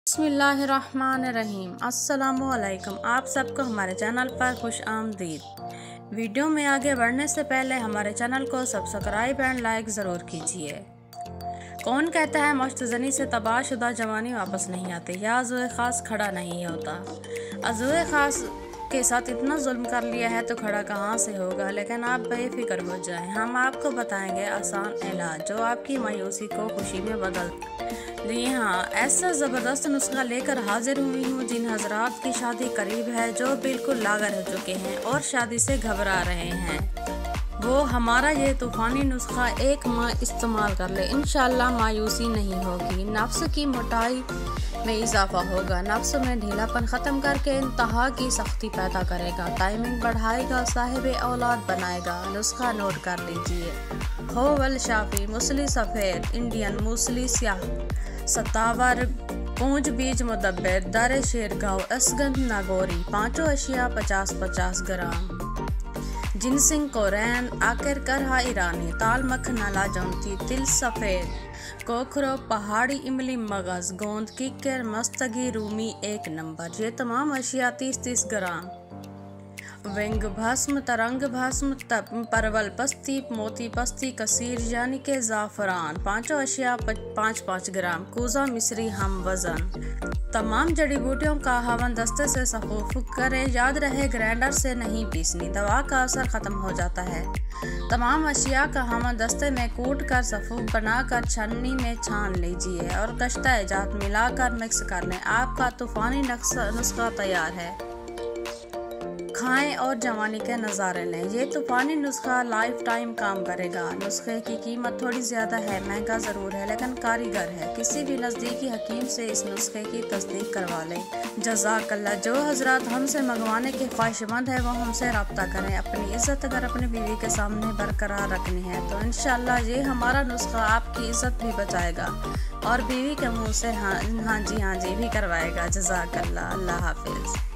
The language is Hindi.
बिस्मिल्लाहिर्रहमानिर्रहीम। अस्सलामुअलैकुम। आप सबको हमारे चैनल पर खुश आमदीद। वीडियो में आगे बढ़ने से पहले हमारे चैनल को सब्सक्राइब एंड लाइक ज़रूर कीजिए। कौन कहता है मुश्तज़नी से तबाहशुदा जवानी वापस नहीं आती या अज़ुए ख़ास खड़ा नहीं होता। अज़ुए ख़ास के साथ इतना जुल्म कर लिया है तो खड़ा कहाँ से होगा। लेकिन आप बेफिक्र हो जाएं, हम आपको बताएंगे आसान इलाज जो आपकी मायूसी को खुशी में बदल। जी हाँ, ऐसा ज़बरदस्त नुस्खा लेकर हाजिर हुई हूँ जिन हजरात की शादी करीब है, जो बिल्कुल लागर हो चुके हैं और शादी से घबरा रहे हैं। वो हमारा ये तूफ़ानी नुस्खा 1 माह इस्तेमाल कर ले, इंशाल्लाह मायूसी नहीं होगी। नफ्स की मोटाई में इजाफा होगा, नफ्स में ढीलापन ख़त्म करके इंतहा की सख्ती पैदा करेगा, टाइमिंग बढ़ाएगा, साहिब औलाद बनाएगा। नुस्खा नोट कर लीजिए। होवल शाफी मूसली सफ़ेद, इंडियन मूसली स्याह, सतावर, पूंज बीज मुदब्बर, दर शेरगांव, असगंध नागौरी, पाँचों अशिया 50-50 ग्राम। जिनसिंग कोरैन, आकर करहा ईरानी, ताल मखना लाजौंती, तिल सफ़ेद, कोखरो, पहाड़ी इमली, मगज़, गोंद, किकर, मस्तगी, रूमी 1 नंबर। ये तमाम अशिया 30-30 ग्राम। विंग भस्म, तरंग भस्म, परवल पस्ती, मोती पस्ती, कसीर यानी के ज़ाफ़रान, पाँचों अशिया 5-5 ग्राम। कूज़ा मिस्री हम वज़न। तमाम जड़ी बूटियों का हवन दस्ते से सफ़ूफ करें, याद रहे ग्राइंडर से नहीं पीसनी, दवा का असर ख़त्म हो जाता है। तमाम अशिया का हवन दस्ते में कूट कर सफ़ूफ बनाकर छन्नी में छान लीजिए और कश्ता जात मिलाकर मिक्स कर लें। आपका तूफ़ानी नुस्खा तैयार है। खाएं और जवानी के नज़ारे लें। ये तूफ़ानी नुस्खा लाइफ टाइम काम करेगा। नुस्खे की कीमत थोड़ी ज़्यादा है, महंगा ज़रूर है, लेकिन कारीगर है। किसी भी नज़दीकी हकीम से इस नुस्खे की तस्दीक करवा लें। जज़ाकल्लाह। जो हजरात हमसे मंगवाने के ख्वाहिशमंद है वो हमसे रब्ता करें। अपनी इज़्ज़त अगर अपनी बीवी के सामने बरकरार रखनी है तो इंशाल्लाह ये हमारा नुस्खा आपकी इज़्ज़त भी बचाएगा और बीवी के मुँह से हाँ जी भी करवाएगा। जज़ाकल्लाह। अल्लाह हाफिज़।